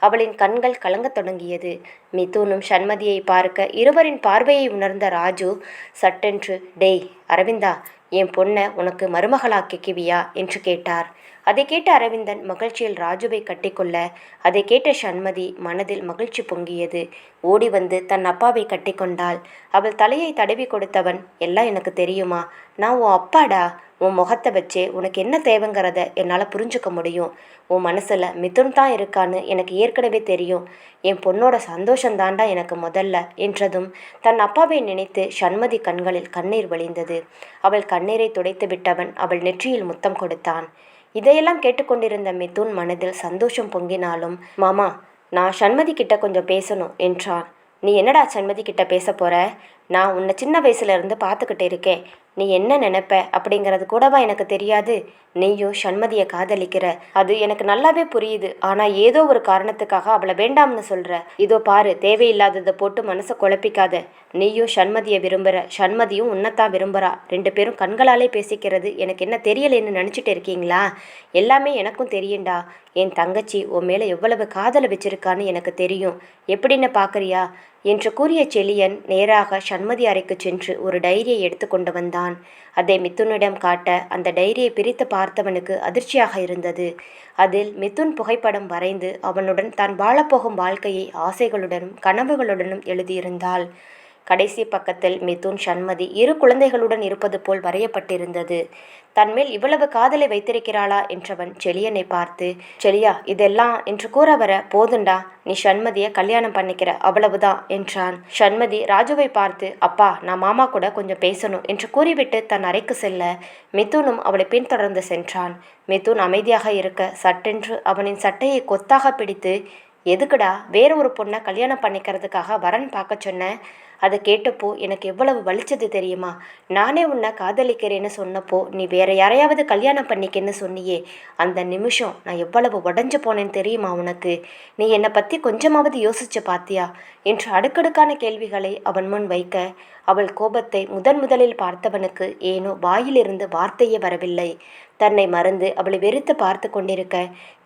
அவளின் கண்கள் கலங்கத் தொடங்கியது. மிதுனும் சண்மதியை பார்க்க இருவரின் பார்வையை உணர்ந்த ராஜு சட்டென்று, டேய் அரவிந்தா, என் பொண்ணை உனக்கு மருமகளாக்கிக்குவியா என்று கேட்டார். அதை கேட்ட அரவிந்தன் மகிழ்ச்சியில் ராஜுவை கட்டிக்கொள்ள, அதை கேட்ட சண்மதி மனதில் மகிழ்ச்சி பொங்கியது. ஓடி வந்து தன் அப்பாவை கட்டிக்கொண்டாள். அவள் தலையை தடவி கொடுத்தவன், எல்லாம் எனக்கு தெரியுமா, நான் உன் அப்பாடா. உன் முகத்தை வச்சே உனக்கு என்ன தேவைங்கிறத என்னால் புரிஞ்சுக்க முடியும். உன் மனசில் மிதுன் தான் இருக்கான்னு எனக்கு ஏற்கனவே தெரியும். என் பொண்ணோட சந்தோஷந்தாண்டா எனக்கு முதல்ல என்றதும் தன் அப்பாவை நினைத்து சண்மதி கண்களில் கண்ணீர் வழிந்தது. அவள் கண்ணீரை துடைத்து விட்டவன் அவள் நெற்றியில் முத்தம் கொடுத்தான். இதையெல்லாம் கேட்டுக்கொண்டிருந்த மிதுன் மனதில் சந்தோஷம் பொங்கினாலும், மாமா நான் சண்மதி கிட்ட கொஞ்சம் பேசணும் என்றான். நீ என்னடா சண்மதி கிட்ட பேச போற? நான் உன்னை சின்ன வயசுலேருந்து பார்த்துக்கிட்டு இருக்கேன். நீ என்ன நினைப்ப அப்படிங்கிறது கூடவா எனக்கு தெரியாது? நீயும் சண்மதியை காதலிக்கிற, அது எனக்கு நல்லாவே புரியுது. ஆனால் ஏதோ ஒரு காரணத்துக்காக அவளை வேண்டாம்னு சொல்கிற. இதோ பாரு, தேவையில்லாததை போட்டு மனசை குழப்பிக்காத. நீயும் சண்மதியை விரும்புகிற, சண்மதியும் உன்னைத்தான் விரும்புகிறா. 2 பேரும் கண்களாலே பேசிக்கிறது எனக்கு என்ன தெரியலைன்னு நினச்சிட்டு இருக்கீங்களா? எல்லாமே எனக்கும் தெரியும்டா. என் தங்கச்சி உன் மேலே எவ்வளவு காதலை வச்சிருக்கான்னு எனக்கு தெரியும். எப்படின்னு பார்க்குறியா என்று கூறிய செலியன் நேராக சண்மதி அறைக்கு சென்று ஒரு டைரியை எடுத்து கொண்டு வந்தான். அதை மிதுனிடம் காட்ட அந்த டைரியை பிரித்து பார்த்தவனுக்கு அதிர்ச்சியாக இருந்தது. அதில் மிதுன் புகைப்படம் வரைந்து அவனுடன் தான் வாழப்போகும் வாழ்க்கையை ஆசைகளுடனும் கனவுகளுடனும் எழுதியிருந்தாள். கடைசி பக்கத்தில் மிதுன் சண்மதி 2 குழந்தைகளுடன் இருப்பது போல் வரையப்பட்டிருந்தது. தன்மேல் இவ்வளவு காதலை வைத்திருக்கிறாளா என்றவன் செலியனை பார்த்து, செலியா இதெல்லாம் என்று கூற வர, போதுண்டா, நீ சண்மதியை கல்யாணம் பண்ணிக்கிற, அவ்வளவுதான் என்றான். சண்மதி ராஜுவை பார்த்து, அப்பா நான் மாமா கூட கொஞ்சம் பேசணும் என்று கூறிவிட்டு தன் அறைக்கு செல்ல மிதுனும் அவளை பின்தொடர்ந்து சென்றான். மிதுன் அமைதியாக இருக்க சட்டென்று அவனின் சட்டையை கொத்தாக பிடித்து, எதுக்குடா வேற ஒரு பொண்ணை கல்யாணம் பண்ணிக்கிறதுக்காக வரன் பார்க்க சொன்னேன்? அதை கேட்டப்போ எனக்கு எவ்வளவு வலிச்சது தெரியுமா? நானே உன்னை காதலிக்கிறேன்னு சொன்னப்போ நீ வேற யாரையாவது கல்யாணம் பண்ணிக்கன்னு சொன்னியே, அந்த நிமிஷம் நான் எவ்வளவு உடஞ்சு போனேன்னு தெரியுமா உனக்கு? நீ என்னை பற்றி கொஞ்சமாவது யோசிச்சு பார்த்தியா என்று அடுக்கடுக்கான கேள்விகளை அவன் முன் வைக்க அவள் கோபத்தை முதலில் பார்த்தவனுக்கு ஏனோ வாயிலிருந்து வார்த்தையே வரவில்லை. தன்னை மறந்து அவளை வெறுத்து பார்த்து கொண்டிருக்க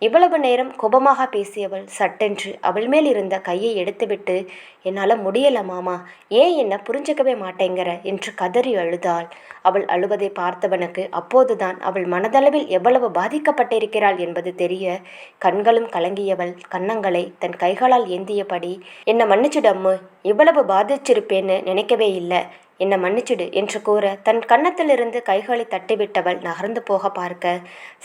இவ்வளவு நேரம் கோபமாக பேசியவள் சட்டென்று அவள் மேல் இருந்த கையை எடுத்துவிட்டு, என்னால் முடியல மாமா, ஏன் என்ன புரிஞ்சுக்கவே மாட்டேங்கிற என்று கதறி அழுதாள். அவள் அழுவதை பார்த்தவனுக்கு அப்போதுதான் அவள் மனதளவில் எவ்வளவு பாதிக்கப்பட்டிருக்கிறாள் என்பது தெரிய கண்களும் கலங்கியவள் கன்னங்களை தன் கைகளால் ஏந்தியபடி, என்னை மன்னிச்சுடு அம்மு, இவ்வளவு பாதிச்சிருப்பேன்னு நினைக்கவே இல்லை, என்னை மன்னிச்சுடு என்று கூற தன் கன்னத்திலிருந்து கைகளை தட்டிவிட்டவள் நகர்ந்து போக பார்க்க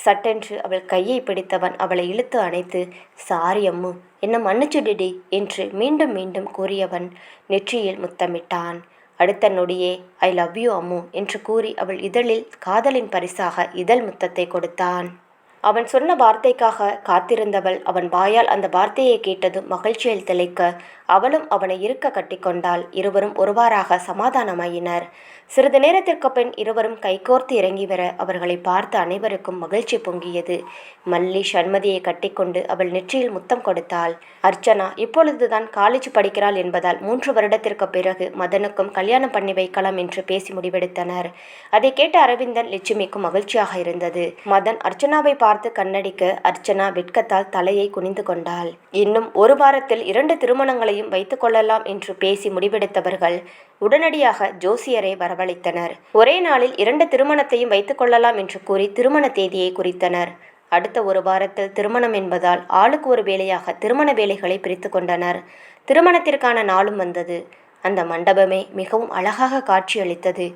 சட்டென்று அவள் கையை பிடித்தவன் அவளை இழுத்து அணைத்து, சாரி அம்மு, என்னை மன்னிச்சுடுடி என்று மீண்டும் மீண்டும் கூறியவன் நெற்றியில் முத்தமிட்டான். அடுத்த நொடியே ஐ லவ் யூ அம்மு என்று கூறி அவள் இதழில் காதலின் பரிசாக இதழ் முத்தத்தை கொடுத்தான். அவன் சொன்ன வார்த்தைக்காக காத்திருந்தவள் அவன் வாயால் அந்த வார்த்தையை கேட்டதும் மகிழ்ச்சியில் திளைக்க அவளும் அவனை இருக்க கட்டிக்கொண்டாள். இருவரும் ஒருவாறாக சமாதானமாயினர். சிறிது நேரத்திற்கு பின் இருவரும் கைகோர்த்து இறங்கி வர அவர்களை பார்த்த அனைவருக்கும் மகிழ்ச்சி பொங்கியது. மல்லி சண்மதியை கட்டிக்கொண்டு அவள் நெற்றியில் முத்தம் கொடுத்தாள். அர்ச்சனா இப்பொழுதுதான் காலேஜ் படிக்கிறாள் என்பதால் 3 வருடத்திற்கு பிறகு மதனுக்கும் கல்யாணம் பண்ணி வைக்கலாம் என்று பேசி முடிவெடுத்தனர். அதை கேட்ட அரவிந்தன் லட்சுமிக்கும் மகிழ்ச்சியாக இருந்தது. மதன் அர்ச்சனாவை பார்த்து கண்ணடிக்க அர்ச்சனா வெட்கத்தால் தலையை குனிந்து கொண்டாள். இன்னும் 1 வாரத்தில் 2 திருமணங்களையும் வைத்துக் கொள்ளலாம் என்று பேசி முடிவெடுத்தவர்கள் உடனடியாக ஜோசியரை வரவழைத்தனர். ஒரே நாளில் 2 திருமணத்தையும் வைத்துக் கொள்ளலாம் என்று கூறி திருமண தேதியை குறித்தனர். அடுத்த ஒரு வாரத்தில் திருமணம் என்பதால் ஆளுக்கு ஒரு வேலையாக திருமண வேலைகளை பிரித்து கொண்டனர். திருமணத்திற்கான நாளும் வந்தது. அந்த மண்டபமே மிகவும் அழகாக காட்சியளித்தது.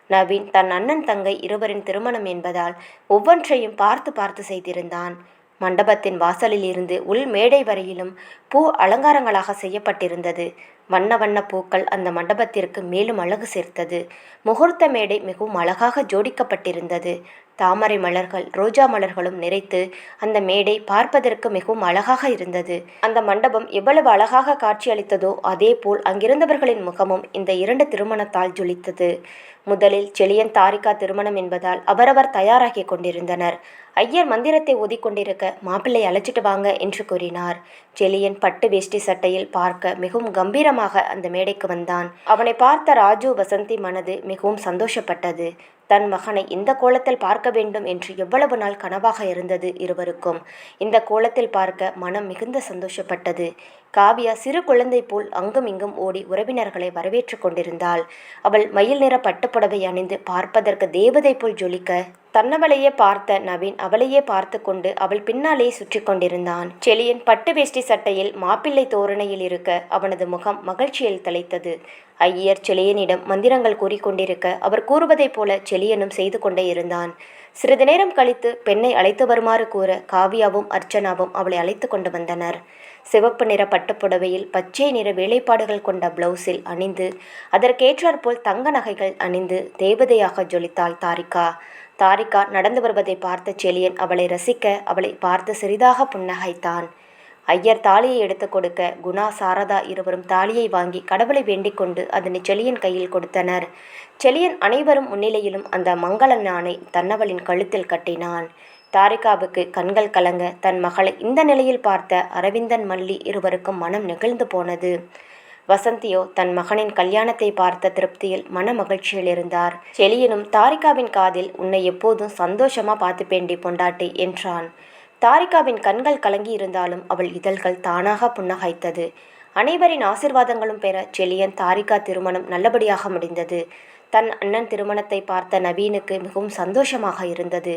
நவீன் தன் அண்ணன் தங்கை இருவரின் திருமணம் என்பதால் ஒவ்வொன்றையும் பார்த்து பார்த்து செய்திருந்தான். மண்டபத்தின் வாசலில் இருந்து உள் மேடை வரையிலும் பூ அலங்காரங்களாக செய்யப்பட்டிருந்தது. வண்ண வண்ண பூக்கள் அந்த மண்டபத்திற்கு மேலும் அழகு சேர்த்தது. முகூர்த்த மேடை மிகவும் அழகாக ஜோடிக்கப்பட்டிருந்தது. தாமரை மலர்கள் ரோஜா மலர்களும் நிறைத்து அந்த மேடை பார்ப்பதற்கு மிகவும் அழகாக இருந்தது. அந்த மண்டபம் எவ்வளவு அழகாக காட்சியளித்ததோ அதே போல் அங்கிருந்தவர்களின் முகமும் இந்த 2 திருமணத்தால் ஜொலித்தது. முதலில் செழியன் தாரிகா திருமணம் என்பதால் அவரவர் தயாராகி கொண்டிருந்தனர். ஐயர் மந்திரத்தை ஓதிக்கொண்டிருக்க மாப்பிள்ளை அழைச்சிட்டு வாங்க என்று கூறினார். செழியன் பட்டு வேஷ்டி சட்டையில் பார்க்க மிகவும் கம்பீரமாக அந்த மேடைக்கு வந்தான். அவனை பார்த்த ராஜு வசந்தி மனது மிகவும் சந்தோஷப்பட்டது. தன் மகனை இந்த கோலத்தில் பார்க்க வேண்டும் என்று எவ்வளவு நாள் கனவாக இருந்தது இருவருக்கும். இந்த கோலத்தில் பார்க்க மனம் மிகுந்த சந்தோஷப்பட்டது. காவியா சிறு குழந்தை போல் அங்கும் இங்கும் ஓடி உறவினர்களை வரவேற்று கொண்டிருந்தாள். அவள் மயில் நிற பட்டுப்புடவை அணிந்து பார்ப்பதற்கு தேவதை போல் ஜொலிக்க தன்னவளையே பார்த்த நவீன் அவளையே பார்த்து கொண்டு அவள் பின்னாலே சுற்றி கொண்டிருந்தான். செழியன் பட்டு வேஷ்டி சட்டையில் மாப்பிள்ளை தோரணையில் இருக்க அவனது முகம் மகிழ்ச்சியில் தலைத்தது. ஐயர் செழியனிடம் மந்திரங்கள் கூறிக்கொண்டிருக்க அவர் கூறுவதைப் போல செழியனும் செய்து கொண்டே இருந்தான். சிறிது நேரம் கழித்து பெண்ணை அழைத்து வருமாறு கூற காவியாவும் அர்ச்சனாவும் அவளை அழைத்து கொண்டு வந்தனர். சிவப்பு நிற பட்டுப்புடவையில் பச்சை நிற வேலைப்பாடுகள் கொண்ட பிளவுஸில் அணிந்து அதற்கேற்றாற்போல் தங்க நகைகள் அணிந்து தேவதையாக ஜொலித்தாள் தாரிகா. தாரிகா நடந்து வருவதை பார்த்த செழியன் அவளை ரசிக்க அவளை பார்த்து சிறிதாக புன்னகைத்தான். ஐயர் தாலியை எடுத்து கொடுக்க குணா சாரதா இருவரும் தாலியை வாங்கி கடவுளை வேண்டிக் கொண்டு அதனை செழியன் கையில் கொடுத்தனர். செழியன் அனைவரும் முன்னிலையிலும் அந்த மங்கள நாணை தன்னவளின் கழுத்தில் கட்டினான். தாரிகாவுக்கு கண்கள் கலங்க தன் மகளை இந்த நிலையில் பார்த்த அரவிந்தன் மல்லி இருவருக்கும் மனம் நெகிழ்ந்து போனது. வசந்தியோ தன் மகனின் கல்யாணத்தை பார்த்த திருப்தியில் மன மகிழ்ச்சியில் இருந்தார். செழியனும் தாரிகாவின் காதில் உன்னை எப்போதும் சந்தோஷமா பார்த்துப்பேண்டி பொண்டாட்டி என்றான். தாரிகாவின் கண்கள் கலங்கி இருந்தாலும் அவள் இதழ்கள் தானாக புன்னகைத்தது. அனைவரின் ஆசிர்வாதங்களும் பெற செழியன் தாரிகா திருமணம் நல்லபடியாக முடிந்தது. தன் அண்ணன் திருமணத்தை பார்த்த நவீனுக்கு மிகவும் சந்தோஷமாக இருந்தது.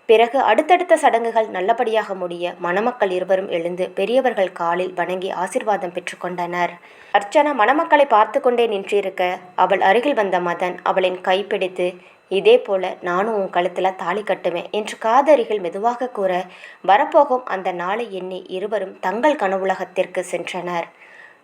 பிறகு அடுத்தடுத்த சடங்குகள் நல்லபடியாக முடிய மணமக்கள் இருவரும் எழுந்து பெரியவர்கள் காலில் வணங்கி ஆசிர்வாதம் பெற்றுக்கொண்டனர். அர்ச்சனா மணமக்களை பார்த்து கொண்டே நின்றிருக்க அவள் அருகில் வந்த மதன் அவளின் கைப்பிடித்து இதே போல நானும் உன் கழுத்தில் தாலி கட்டுவேன் என்று காதருகில் மெதுவாக கூற வரப்போகும் அந்த நாளை எண்ணி இருவரும் தங்கள் கனவுலகத்திற்கு சென்றனர்.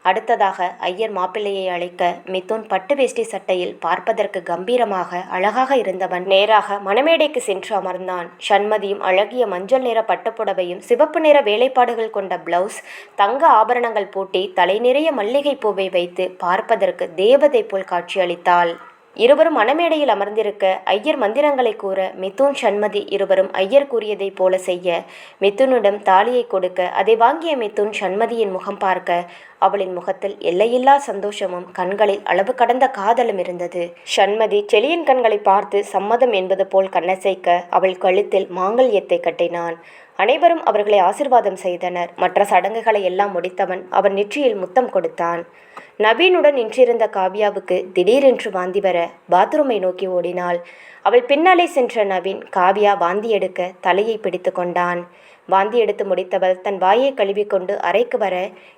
அடுத்ததாக ஐயர் மாப்பிள்ளையை அழைக்க மிதுன் பட்டு வேஷ்டி சட்டையில் பார்ப்பதற்கு கம்பீரமாக அழகாக இருந்தவன் நேராக மணமேடைக்கு சென்று அமர்ந்தான். சண்மதியும் அழகிய மஞ்சள் நிற பட்டுப்புடவையும் சிவப்பு நிற வேலைப்பாடுகள் கொண்ட பிளவுஸ் தங்க ஆபரணங்கள் பூட்டி தலை நிறைய மல்லிகை பூவை வைத்து பார்ப்பதற்கு தேவதை போல் காட்சியளித்தாள். இருவரும் மணமேடையில் அமர்ந்திருக்க ஐயர் மந்திரங்களை கூற மிதுன் சண்மதி இருவரும் ஐயர் கூறியதைப் போல செய்ய மிதுனிடம் தாலியை கொடுக்க அதை வாங்கிய மிதுன் சண்மதியின் முகம் பார்க்க அவளின் முகத்தில் எல்லையில்லா சந்தோஷமும் கண்களில் அளவு கடந்த காதலும் இருந்தது. சண்மதி செழியன் கண்களை பார்த்து சம்மதம் என்பது போல் கண்ணசைக்க அவள் கழுத்தில் மாங்கல்யத்தை கட்டினான். அனைவரும் அவர்களை ஆசிர்வாதம் செய்தனர். மற்ற சடங்குகளை எல்லாம் முடித்தவன் அவன் நெற்றியில் முத்தம் கொடுத்தான். நவீனுடன் நின்றிருந்த காவியாவுக்கு திடீரென்று வாந்தி வர பாத்ரூமை நோக்கி ஓடினாள். அவள் பின்னாலே சென்ற நவீன் காவியா வாந்தி எடுக்க தலையை பிடித்து கொண்டான். வாந்தி எடுத்து முடித்தவள் தன் வாயை கழுவிக்கொண்டு அறைக்கு வர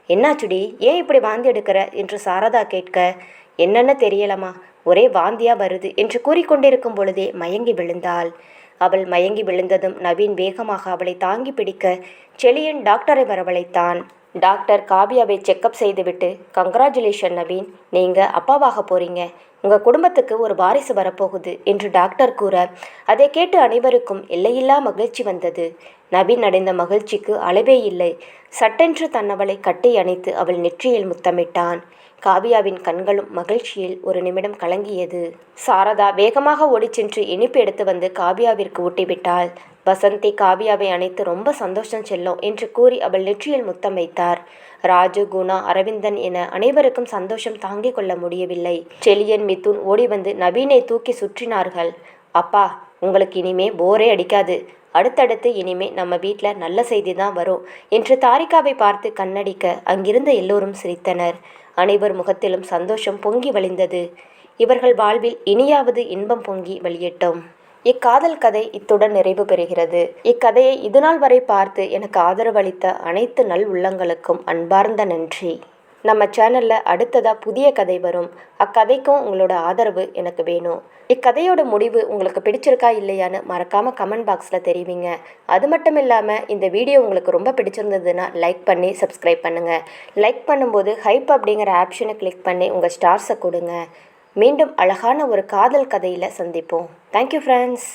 என்னாச்சுடி, ஏன் இப்படி வாந்தி எடுக்கிற என்று சாரதா கேட்க என்னென்ன தெரியலமா, ஒரே வாந்தியா வருது என்று கூறிக்கொண்டிருக்கும் பொழுதே மயங்கி விழுந்தாள். அவள் மயங்கி விழுந்ததும் நவீன் வேகமாக அவளை தாங்கி பிடிக்க செழியன் டாக்டரை வரவழைத்தான். டாக்டர் காவியாவை செக்கப் செய்துவிட்டு கங்க்ராச்சுலேஷன் நவீன், நீங்கள் அப்பாவாக போறீங்க, உங்கள் குடும்பத்துக்கு ஒரு வாரிசு வரப்போகுது என்று டாக்டர் கூற அதை கேட்டு அனைவருக்கும் எல்லையில்லா மகிழ்ச்சி வந்தது. நவீன் அடைந்த மகிழ்ச்சிக்கு அளவே இல்லை. சட்டென்று தன்னவளை கட்டி அணைத்து அவள் நெற்றியில் முத்தமிட்டான். காவியாவின் கண்களும் மகிழ்ச்சியில் ஒரு நிமிடம் கலங்கியது. சாரதா வேகமாக ஓடிச் சென்று இனிப்பு எடுத்து வந்து காவியாவிற்கு ஊட்டிவிட்டாள். வசந்தி காவியாவை அணைத்து ரொம்ப சந்தோஷம் செல்லும் என்று கூறி அவள் நெற்றியில் முத்தம் வைத்தார். ராஜு, குணா, அரவிந்தன் என அனைவருக்கும் சந்தோஷம் தாங்கிக் கொள்ள முடியவில்லை. செழியன், மிதுன் ஓடி வந்து நவீனை தூக்கி சுற்றினார்கள். அப்பா, உங்களுக்கு இனிமே போரே அடிக்காது, அடுத்தடுத்து இனிமே நம்ம வீட்டில் நல்ல செய்தி தான் வரும் என்று தாரிகாவை பார்த்து கண்ணடிக்க அங்கிருந்த எல்லோரும் சிரித்தனர். அனைவர் முகத்திலும் சந்தோஷம் பொங்கி வழிந்தது. இவர்கள் வாழ்வில் இனியாவது இன்பம் பொங்கி வழியட்டும். இக்காதல் கதை இத்துடன் நிறைவு பெறுகிறது. இக்கதையை இதுநாள் வரை பார்த்து எனக்கு ஆதரவளித்த அனைத்து நல் உள்ளங்களுக்கும் அன்பார்ந்த நன்றி. நம்ம சேனலில் அடுத்ததாக புதிய கதை வரும். அக்கதைக்கும் உங்களோட ஆதரவு எனக்கு வேணும். இக்கதையோட முடிவு உங்களுக்கு பிடிச்சிருக்கா இல்லையான்னு மறக்காமல் கமெண்ட் பாக்ஸில் தெரிவிங்க. அது மட்டும் இல்லாமல் இந்த வீடியோ உங்களுக்கு ரொம்ப பிடிச்சிருந்ததுன்னா லைக் பண்ணி சப்ஸ்கிரைப் பண்ணுங்கள். லைக் பண்ணும்போது ஹைப் அப்படிங்கிற ஆப்ஷனை கிளிக் பண்ணி உங்கள் ஸ்டார்ஸை கொடுங்க. மீண்டும் அழகான ஒரு காதல் கதையில் சந்திப்போம். Thank you friends.